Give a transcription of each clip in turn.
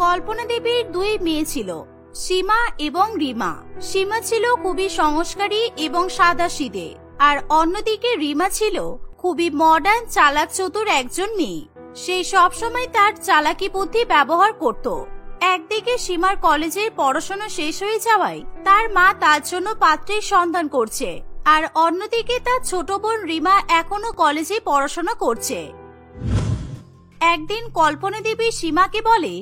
কল্পনা দেবীর দুই মেয়ে ছিল, সীমা এবং রিমা। সীমা ছিল খুবই সংস্কারী এবং সাদাসিধে, আর অন্যদিকে রিমা ছিল খুবই মডার্ন, চালাক চতুর একজন মেয়ে। সে সবসময় তার চালাকি বুদ্ধি ব্যবহার করত। একদিকে সীমার কলেজের পড়াশোনা শেষ হয়ে যাওয়ায় তার মা তার জন্য পাত্রের সন্ধান করছে, আর অন্যদিকে তার ছোট বোন রিমা এখনো কলেজে পড়াশোনা করছে। একদিন কল্পনা দেবী সীমাকে বলে,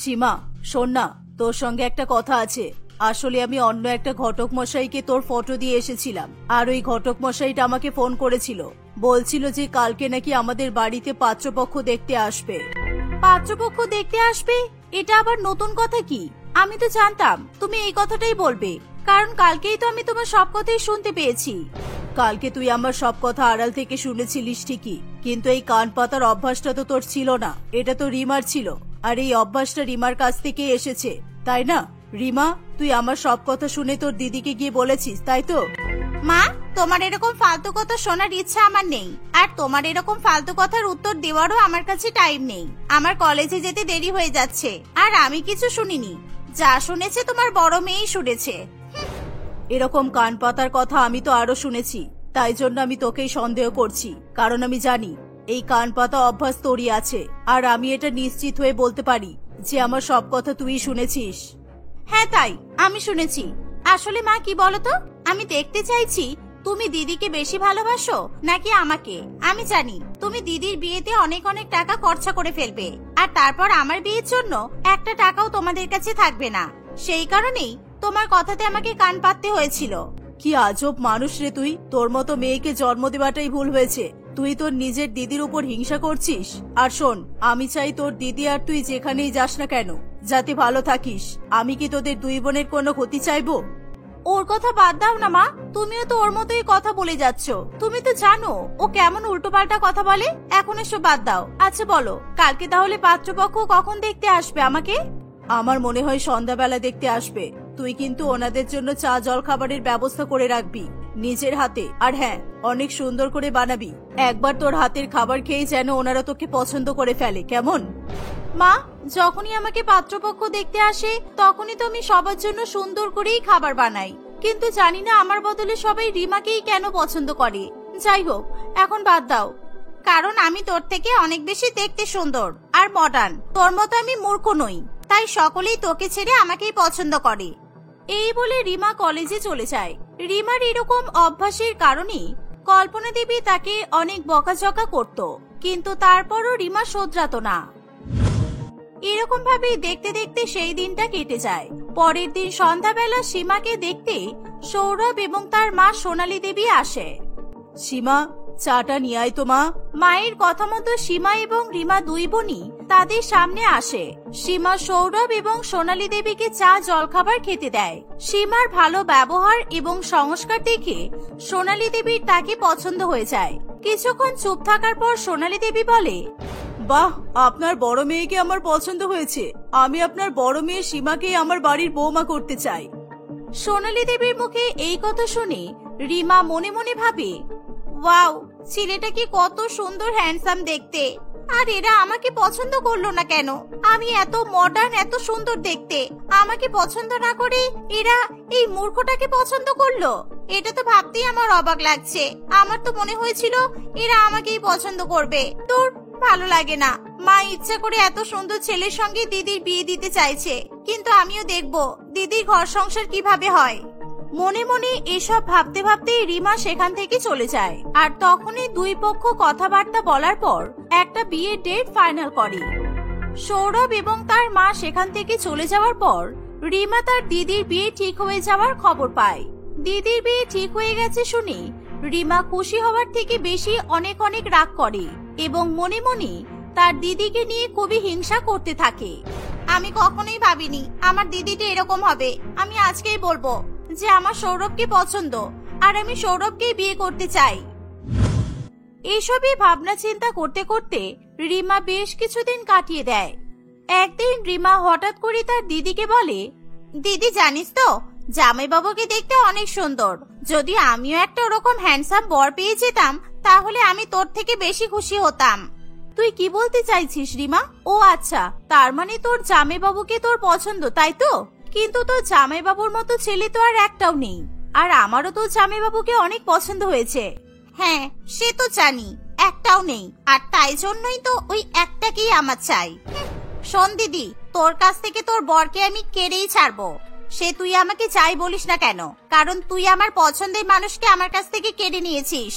সীমা শোন না, তোর সঙ্গে একটা কথা আছে। আসলে আমি অন্য একটা ঘটক মশাইকে তোর ফটো দিয়ে এসেছিলাম, আর ওই ঘটক মশাইটা আমাকে ফোন করেছিল, বলছিল যে কালকে নাকি আমাদের বাড়িতে পাত্রপক্ষ দেখতে আসবে। পাত্রপক্ষ দেখতে আসবে? এটা আবার নতুন কথা কি? আমি তো জানতাম তুমি এই কথাটাই বলবে, কারণ কালকেই তো আমি তোমার সব কথাই শুনতে পেয়েছি। কালকে তুই আমার সব কথা আড়াল থেকে শুনেছিলিস ঠিকই, কিন্তু এই কান পাতার অভ্যাসটা তো তোর ছিল না, এটা তো রিমার ছিল। আর এই অভ্যাসটা রিমার কাছ থেকে এসেছে, তাই না? রিমা, তুই আমার সব কথা শুনে তোর দিদিকে গিয়ে বলেছিস, তাই তো? মা, তোমার এরকম ফালতু কথা শোনার ইচ্ছা আমার নেই, আর তোমার এরকম ফালতু কথার উত্তর দেওয়ারও আমার কাছে টাইম নেই। আমার কলেজে যেতে দেরি হয়ে যাচ্ছে, আর আমি কিছু শুনিনি। যা শুনেছে তোমার বড় মেয়েই শুনেছে। এরকম কান পাতার কথা আমি তো আরো শুনেছি, তাই জন্য আমি তোকেই সন্দেহ করছি, কারণ আমি জানি এই কান পাতা অভ্যাস তোরই আছে, আর আমি এটা নিশ্চিত হয়ে বলতে পারি যে আমার সব কথা তুই শুনেছিস। হ্যাঁ, তাই আমি শুনেছি। আসলে মা, কি বলতো, আমি দেখতে চাইছি তুমি দিদিকে বেশি ভালোবাসো নাকি আমাকে। আমি জানি তুমি দিদির বিয়েতে অনেক অনেক টাকা খরচা করে ফেলবে, আর তারপর আমার বিয়ের জন্য একটা টাকাও তোমাদের কাছে থাকবে না। সেই কারণেই তোমার কথাতে আমাকে কান পাততে হয়েছিল। কি আজব মানুষ রে তুই! তোর মতো মেয়েকে জন্ম দেওয়াটাই ভুল হয়েছে। তুই তোর নিজের দিদির উপর হিংসা করছিস। আর শোন, আমি চাই তোর দিদি আর তুই যেখানেই যাস না কেন যাতে ভালো থাকিস। আমি কি তোদের দুই বোনের কোনো ক্ষতি চাইবো? ওর কথা বাদ দাও না মা, তুমিও তো ওর মতোই কথা বলে যাচ্ছ। তুমি তো জানো ও কেমন উল্টোপাল্টা কথা বলে। এখন এসব বাদ দাও। আচ্ছা বলো, কালকে তাহলে পাত্রপক্ষ কখন দেখতে আসবে আমাকে? আমার মনে হয় সন্ধ্যাবেলা দেখতে আসবে। তুই কিন্তু ওনাদের জন্য চা জল খাবারের ব্যবস্থা করে রাখবি নিজের হাতে, আর হ্যাঁ, অনেক সুন্দর করে বানাবি। একবার তোর হাতের খাবার খেয়ে যেন ওনারা তোকে পছন্দ করে ফেলে, কেমন? মা, যখনই আমাকে পাত্রপক্ষ দেখতে আসে তখনই তো আমি সবার জন্য সুন্দর করেই খাবার বানাই, কিন্তু জানি না আমার বদলে সবাই রিমাকেই কেন পছন্দ করে। যাই হোক, এখন বাদ দাও, কারণ আমি তোর থেকে অনেক বেশি দেখতে সুন্দর আর মডার্ন। তোর মতো আমি মূর্খ নই, তাই সকলেই তোকে ছেড়ে আমাকেই পছন্দ করে। এই বলে রিমা কলেজে চলে যায়। রিমার এরকম অভ্যাসের কারণে কল্পনা দেবী তাকে অনেক বকাঝকা করত, কিন্তু তারপরও রিমা শোধরাতো না। এরকম ভাবে দেখতে দেখতে সেই দিনটা কেটে যায়। পরের দিন সন্ধ্যাবেলা সীমাকে দেখতে সৌরভ এবং তার মা সোনালী দেবী আসে। সীমা, চাটা নিয়ে আয় তো মা। মায়ের কথা মতো সীমা এবং রিমা দুই বোনই তাদের সামনে আসে। সীমা সৌরভ এবং সোনালী দেবীকে চা জলখাবার খেতে দেয়। সীমার ভালো ব্যবহার এবং সংস্কার দেখে সোনালী দেবীর তাকে পছন্দ হয়ে যায়। কিছুক্ষণ চুপ থাকার পর সোনালী দেবী বলে, বাহ, আপনার বড় মেয়েকে আমার পছন্দ হয়েছে। আমি আপনার বড় মেয়ে সীমাকে আমার বাড়ির বৌমা করতে চাই। সোনালী দেবীর মুখে এই কথা শুনে রিমা মনে মনে ভাবে, ওয়াও, ছেলেটা কি কত সুন্দর, হ্যান্ডসাম দেখতে। আর এরা আমাকে পছন্দ করলো না কেন? আমি এত মডার্ন, এত সুন্দর দেখতে, আমাকে পছন্দ না করে এরা এই মূর্খটাকে পছন্দ করলো। এটা তো ভাবতেই আমার অবাক লাগছে। আমার তো মনে হয়েছিল এরা আমাকেই পছন্দ করবে। তোর ভালো লাগে না। মা ইচ্ছা করে এত সুন্দর ছেলের সঙ্গে দিদির বিয়ে দিতে চাইছে, কিন্তু আমিও দেখবো দিদির ঘর সংসার কিভাবে হয়। মনে মনে এসব ভাবতে ভাবতে রিমা সেখান থেকে চলে যায়। আর তখনই দুই পক্ষ কথাবার্তা বলার পর একটা বিয়ের ডেট ফাইনাল করে। সৌরভ এবং তার মা সেখান থেকে চলে যাওয়ার পর রিমা তার দিদির বিয়ে ঠিক হয়ে যাওয়ার খবর পায়। দিদির বিয়ে ঠিক হয়ে গেছে শুনে রিমা খুশি হওয়ার থেকে বেশি অনেক অনেক রাগ করে এবং মনে মনে তার দিদিকে নিয়ে খুবই হিংসা করতে থাকে। আমি কখনোই ভাবিনি আমার দিদিটা এরকম হবে। আমি আজকেই বলবো যে আমার সৌরভকে পছন্দ, আর আমি সৌরভকেই বিয়ে করতে চাই। এইসবই ভাবনা চিন্তা করতে করতে রিমা বেশ কিছুদিন কাটিয়ে দেয়। একদিন রিমা হঠাৎ করে তার দিদিকে বলে, দিদি, জানিস তো জামাইবাবুকে দেখতে অনেক সুন্দর। যদি আমিও একটা ওরকম হ্যান্ডসাম বর পেয়ে যেতাম তাহলে আমি তোর থেকে বেশি খুশি হতাম। তুই কি বলতে চাইছিস রিমা? ও আচ্ছা, তার মানে তোর জামাইবাবুকে তোর পছন্দ, তাই তো? কিন্তু তোর জামাইবাবুর মতো ছেলে তো আর একটাও নেই। আর আমারও তোর জামাইবাবুকে অনেক পছন্দ হয়েছে। হ্যাঁ, সে তো জানি, একটাও নেই, আর তাই জন্যই তো ওই একটাকেই আমার চাই। শোন দিদি, তোর কাছ থেকে তোর বরকে আমি কেড়েই ছাড়বো। সে তুই আমাকে চাই বলিস না কেন, কারণ তুই আমার পছন্দের মানুষকে আমার কাছ থেকে কেড়ে নিয়েছিস।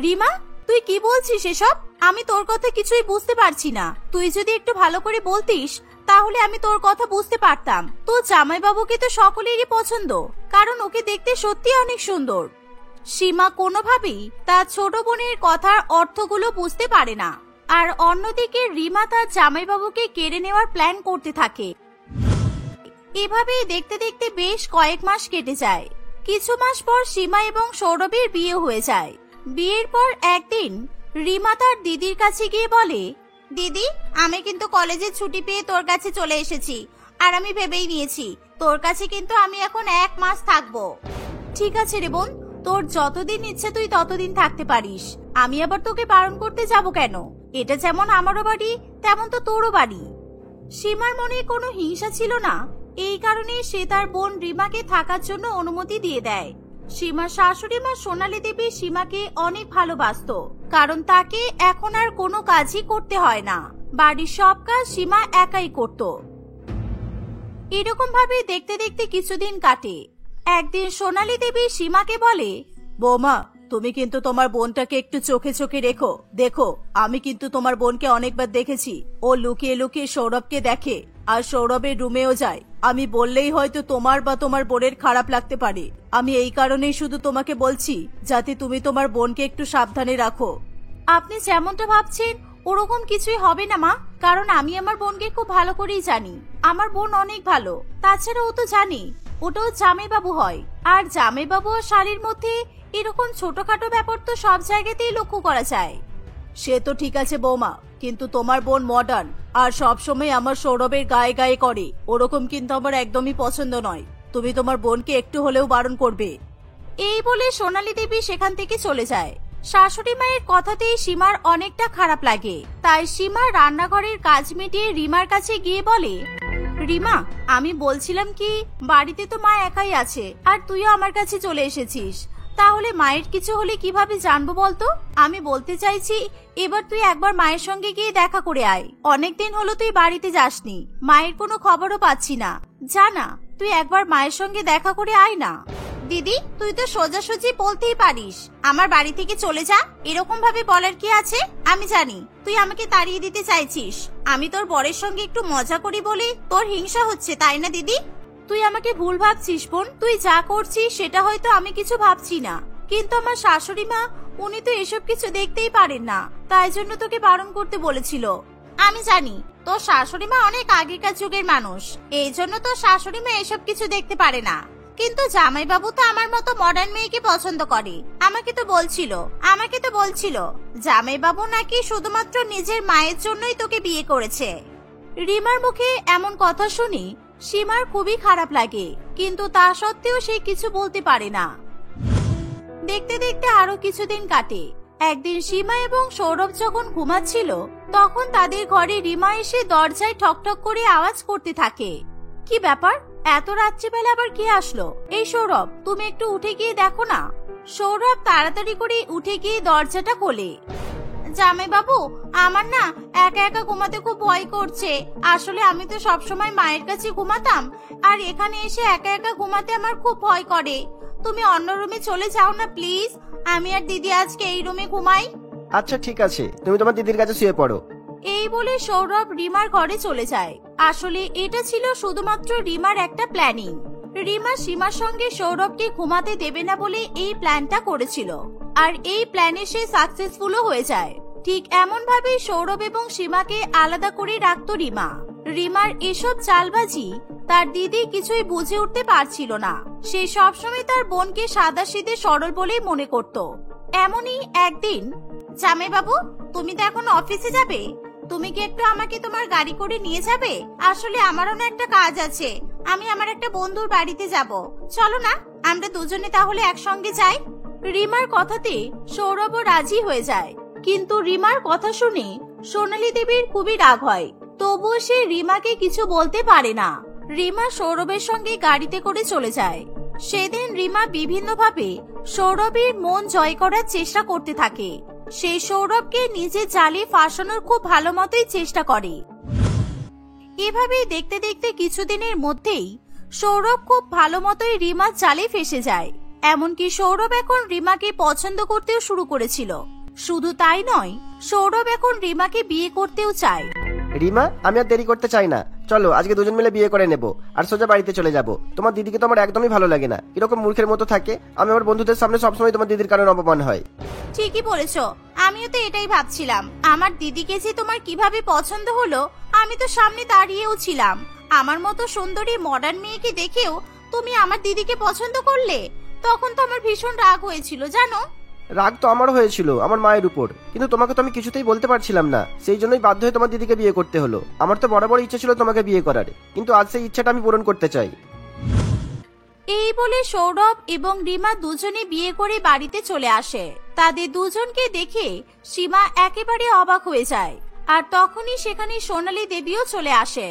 রিমা, তুই কি বলছিস এসব? আমি তোর কথা কিছুই বুঝতে পারছি না। তুই যদি একটু ভালো করে বলতিস তাহলে আমি তোর কথা বুঝতে পারতাম। তোর জামাইবাবুকে তো সকলেরই পছন্দ, কারণ ওকে দেখতে সত্যি অনেক সুন্দর। সীমা কোনোভাবেই তার ছোট বোনের কথার অর্থগুলো বুঝতে পারে না। আর অন্যদিকে রিমা তার জামাইবাবুকে কেড়ে নেওয়ার প্ল্যান করতে থাকে। এভাবেই দেখতে দেখতে বেশ কয়েক মাস কেটে যায়। কিছু মাস পর সীমা এবং সৌরভের বিয়ে হয়ে যায়। বিয়ের পর একদিন রিমা তার দিদির কাছে গিয়ে বলে, দিদি, আমি কিন্তু কলেজে ছুটি পেয়ে তোর কাছে চলে এসেছি, আর আমি ভেবেই নিয়েছি তোর কাছে কিন্তু আমি এখন 1 মাস থাকবো। ঠিক আছে রে বোন, তোর যতদিন ইচ্ছে তুই ততদিন থাকতে পারিস। আমি আবার তোকে বারণ করতে যাব কেন? এটা যেমন আমারও বাড়ি, তেমন তো তোরও বাড়ি। সীমার মনে কোনো হিংসা ছিল না, এই কারণে সে তার বোন রিমাকে থাকার জন্য অনুমতি দিয়ে দেয়। সীমার শাশুড়ি মা সোনালী দেবী সীমাকে অনেক ভালোবাসতো, কারণ তাকে এখন আর কোনো কাজই করতে হয় না। বাড়ির সব কাজ সীমা একাই করত। এরকম ভাবে দেখতে দেখতে কিছুদিন কাটে। একদিন সোনালী দেবী সীমাকে বলে, বৌমা, তুমি কিন্তু তোমার বোনটাকে একটু চোখে চোখে রেখো। দেখো, আমি কিন্তু তোমার বোনকে অনেকবার দেখেছি। ও লুকিয়ে লুকিয়ে সৌরভকে দেখে, আর সৌরভের রুমেও যায়। আমি বললেই হয়তো তোমার বা তোমার বোনের খারাপ লাগতে পারে। আমি এই কারণেই শুধু তোমাকে বলছি, যাতে তুমি তোমার বোনকে একটু সাবধানে রাখো। আপনি যেমনটা ভাবছেন ওরকম কিছুই হবে না মা, কারণ আমি আমার বোনকে খুব ভালো করেই জানি। আমার বোন অনেক ভালো। তাছাড়া ও তো জানি ওটাও জামাইবাবু হয়, আর জামাইবাবু আর শালীর মধ্যে এরকম ছোটখাটো ব্যাপার তো সব জায়গাতেই লক্ষ্য করা যায়। সে তো ঠিক আছে বৌমা, কিন্তু তোমার বোন মডার্ন আর সবসময় আমার সৌরভের গায়ে গায়ে করে, ওরকম কিন্তু আমার একদমই পছন্দ নয়। তুমি তোমার বোনকে একটু হলেও বারণ করবে। এই বলে সোনালী দেবী সেখান থেকে চলে যায়। শাশুড়ি মায়ের কথাতেই সীমার অনেকটা খারাপ লাগে। তাই সীমা রান্নাঘরের কাজ মিটিয়ে রিমার কাছে গিয়ে বলে, রিমা, আমি বলছিলাম কি, বাড়িতে তো মা একাই আছে, আর তুইও আমার কাছে চলে এসেছিস। তাহলে মায়ের কিছু হলে কিভাবে জানবো বলতো? আমি বলতে চাইছি, এবার তুই একবার মায়ের সঙ্গে গিয়ে দেখা করে আয়। অনেকদিন হলো তুই বাড়িতে যাসনি, মায়ের কোনো খবরও পাচ্ছি না। জানা, তুই একবার মায়ের সঙ্গে দেখা করে আয় না। দিদি, তুই তো সোজাসুজি বলতেই পারিস, আমার বাড়ি থেকে চলে যা। এরকম ভাবে বলার কি আছে? আমি জানি তুই আমাকে তাড়িয়ে দিতে চাইছিস। আমি তোর বরের সঙ্গে একটু মজা করি বলে তোর হিংসা হচ্ছে, তাই না দিদি? তুই আমাকে ভুল ভাবছিস বোন। তুই যা করছিস সেটা হয়তো আমি কিছু ভাবছি না, কিন্তু আমার শাশুড়ি মা, উনি তো এসব কিছু দেখতেই পারেন না, তাই জন্য তোকে বারণ করতে বলেছিল। আমি জানি তোর শাশুড়ি মা অনেক আগেকার যুগের মানুষ, এই জন্য তোর শাশুড়ি মা এসব কিছু দেখতে পারে না। কিন্তু জামাইবাবু তো আমার মতো মডার্ন মেয়েকে পছন্দ করে। আমাকে তো বলছিল জামাইবাবু নাকি শুধুমাত্র নিজের মায়ের জন্যই তোকে বিয়ে করেছে। রিমার মুখে এমন কথা শুনি সীমার খুবই খারাপ লাগে, কিন্তু তা সত্ত্বেও সে কিছু বলতে পারে না। দেখতে দেখতে আরো কিছুদিন কাটে। একদিন সীমা এবং সৌরভ যখন ঘুমাচ্ছিল, তখন তাদের ঘরে রিমা এসে দরজায় ঠকঠক করে আওয়াজ করতে থাকে। কি ব্যাপার, এত রাত্রিবেলা আবার কে আসলো? এই সৌরভ, তুমি একটু উঠে গিয়ে দেখো না। সৌরভ তাড়াতাড়ি করে উঠে গিয়ে দরজাটা খোলে। জামাইবাবু, আমার না একা একা ঘুমাতে খুব ভয় করছে। আসলে আমি তো সবসময় মায়ের কাছে ঘুমাতাম, আর এখানে এসে একা একা ঘুমাতে আমার খুব ভয় করে। তুমি অন্য রুমে চলে যাও না প্লিজ, আমি আর দিদি আজকে এই রুমে ঘুমাই। আচ্ছা ঠিক আছে, তুমি তোমার দিদির কাছে শুয়ে পড়ো। এই বলে সৌরভ রিমার ঘরে চলে যায়। আসলে এটা ছিল শুধুমাত্র রিমার একটা প্ল্যানিং। রিমা সীমার সঙ্গে সৌরভকে ঘুমাতে দেবে না বলে এই প্ল্যানটা করেছিল, আর এই প্ল্যানে সে সাকসেসফুলও হয়ে যায়। ঠিক এমন ভাবে সৌরভ এবং সীমাকে আলাদা করে রাখতো রিমা। রিমার এসব চালবাজি তার দিদি কিছুই বুঝে উঠতে পারছিল না। সে সবসময় তার বোনকে সাদাসিধে সরল বলেই মনে করত। এমনই একদিন, জামাইবাবু, তুমি তো এখন অফিসে যাবে, তুমি কি একটু আমাকে তোমার গাড়ি করে নিয়ে যাবে? আসলে আমারও না একটা কাজ আছে, আমি আমার একটা বন্ধুর বাড়িতে যাব। চলো না, আমরা দুজনে তাহলে একসঙ্গে যাই। রিমার কথাতে সৌরভও রাজি হয়ে যায়, কিন্তু রিমার কথা শুনে সোনালী দেবীর খুবই রাগ হয়, তবুও সে রিমাকে কিছু বলতে পারে না। রিমা সৌরভের সঙ্গে গাড়িতে করে চলে যায়। সেদিন রিমা বিভিন্নভাবে সৌরভের মন জয় করার চেষ্টা করতে থাকে। সে সৌরভকে নিজে জালে ফাঁসানোর খুব ভালো মতোই চেষ্টা করে। এভাবেই দেখতে দেখতে কিছুদিনের মধ্যেই সৌরভ খুব ভালো মতোই রিমার জালে ফেসে যায়। এমনকি সৌরভ এখন রিমাকে পছন্দ করতেও শুরু করেছিল। শুধু তাই নয়, সৌরভ এখন রিমাকে বিয়ে করতেও চায়। রিমা, আমি আর দেরি করতে চাই না, চলো আজকে দুজন মিলে বিয়ে করে নেব আর সোজা বাড়িতে চলে যাব। তোমার দিদিকে তো আমার একদমই ভালো লাগে না, এরকম মূর্খের মতো থাকে। আমি আমার বন্ধুদের সামনে সবসময় তোমার দিদির কারণে অপমান হয়। ঠিকই বলেছো, আমিও তো এটাই ভাবছিলাম। আমার দিদিকে যে তোমার কিভাবে পছন্দ হলো, আমি তো সামনে দাঁড়িয়েও ছিলাম। আমার মতো সুন্দরী মডার্ন মেয়েকে দেখেও তুমি আমার দিদিকে পছন্দ করলে, তখন তো আমার ভীষণ রাগ হয়েছিল জানো। রাগ তো আমারও হয়েছিল আমার মায়ের উপর, কিন্তু তোমাকে তো আমি কিছুতেই বলতে পারছিলাম না, সেই জন্যই বাধ্য হয়ে তোমার দিদিকে বিয়ে করতে হলো। আমার তো বরাবর ইচ্ছা ছিল তোমাকে বিয়ে করার, কিন্তু আজ সেই ইচ্ছাটা আমি পূরণ করতে চাই। এই বলে সৌরভ এবং রিমা দুজনে বিয়ে করে বাড়িতে চলে আসে। তাদের দুজনকে দেখে সীমা একেবারে অবাক হয়ে যায়। আর তখনই সেখানে সোনালী দেবীও চলে আসে।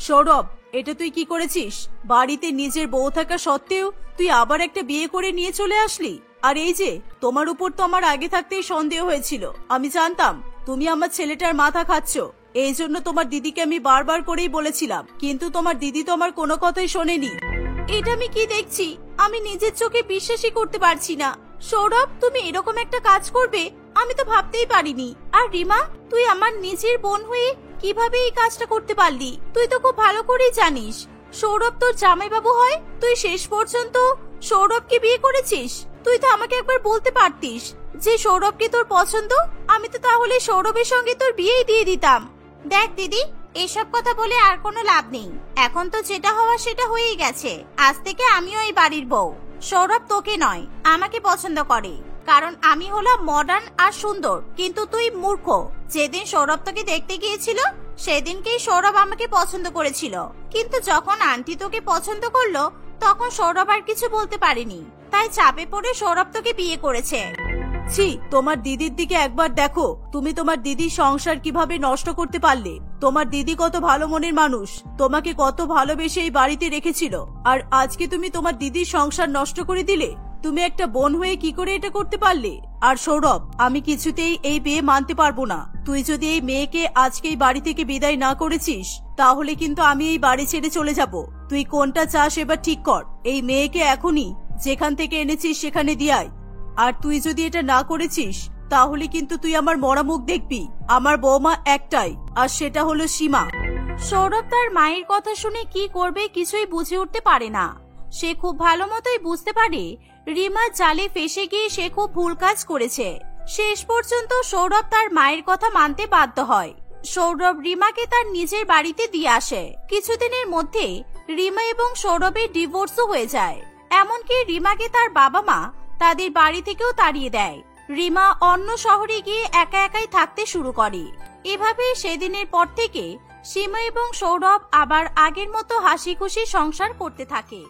সৌরভ, এটা তুই কি করেছিস? বাড়িতে নিজের বউ থাকা সত্ত্বেও তুই আবার একটা বিয়ে করে নিয়ে চলে আসলি। আর এই যে তোমার উপর তো আমার আগে থাকতেই সন্দেহ হয়েছিল। আমি জানতাম তুমি আমার ছেলেটার মাথা খাচ্ছ, এই জন্য তোমার দিদিকে আমি বারবার করেই বলেছিলাম, কিন্তু তোমার দিদি তো আমার কোনো কথাই শোনেনি। এটা আমি কি দেখছি, আমি নিজের চোখে বিশ্বাসই করতে পারছি না। সৌরভ, তুমি এরকম একটা কাজ করবে আমি তো ভাবতেই পারিনি। আর রিমা, তুই আমার নিজের বোন হয়ে কিভাবে এই কাজটা করতে পারলি? তুই তো খুব ভালো করেই জানিস সৌরভ তোর জামাইবাবু হয়। তুই শেষ পর্যন্ত সৌরভকে বিয়ে করেছিস। তুই তো আমাকে একবার বলতে পারতিস যে সৌরভকে তোর পছন্দ, আমি তো তাহলে সৌরভের সঙ্গে তোর বিয়েই দিয়ে দিতাম। দেখ দিদি, এসব কথা বলে আর কোনো লাভ নেই। এখন তো যেটা হওয়া সেটা হয়েই গেছে। আজ থেকে আমিও এই বাড়ির বউ। সৌরভ তোকে নয়, আমাকে পছন্দ করে, কারণ আমি হলাম মডার্ন আর সুন্দর। কিন্তু তুই মূর্খ। যেদিন সৌরভ তোকে দেখতে গিয়েছিল সেদিনকেই সৌরভ আমাকে পছন্দ করেছিল, কিন্তু যখন আন্টি তোকে পছন্দ করলো তখন সৌরভ আর কিছু বলতে পারেনি, তাই চাপে পড়ে সৌরভ তোকে বিয়ে করেছে। ছি, তোমার দিদির দিকে একবার দেখো। তুমি তোমার দিদির সংসার কিভাবে নষ্ট করতে পারলে? তোমার দিদি কত ভালো মনের মানুষ, তোমাকে কত ভালোবেসে এই বাড়িতে রেখেছিল, আর আজকে তুমি তোমার দিদির সংসার নষ্ট করে দিলে। তুমি একটা বোন হয়ে কি করে এটা করতে পারলে? আর সৌরভ, আমি কিছুতেই এই বিয়ে মানতে পারবো না। তুই যদি এই মেয়েকে আজকে এই বাড়ি থেকে বিদায় না করেছিস তাহলে কিন্তু আমি এই বাড়ি ছেড়ে চলে যাব। তুই কোনটা চাস এবার ঠিক কর। এই মেয়েকে এখনই যেখান থেকে এনেছিস সেখানে দিয়ে আয়। আর তুই যদি এটা না করেছিস তাহলে কিন্তু তুই আমার মরা মুখ দেখবি। আমার বৌমা একটাই, আর সেটা হলো সীমা। সৌরভ তার মায়ের কথা শুনে কি করবে কিছুই বুঝে উঠতে পারে না। সে খুব ভালো মতোই বুঝতে পারে রিমা জালে ফেসে গিয়ে সে খুব ভুল কাজ করেছে। শেষ পর্যন্ত সৌরভ তার মায়ের কথা মানতে বাধ্য হয়। সৌরভ রিমাকে তার নিজের বাড়িতে দিয়ে আসে। কিছুদিনের মধ্যে রিমা এবং সৌরভের ডিভোর্সও হয়ে যায়। এমনকি রিমাকে তার বাবা মা তাদের বাড়ি থেকেও তাড়িয়ে দেয়। রিমা অন্য শহরে গিয়ে একা একাই থাকতে শুরু করে। এভাবে সেদিনের পর থেকে সীমা এবং সৌরভ আবার আগের মতো হাসি খুশি সংসার করতে থাকে।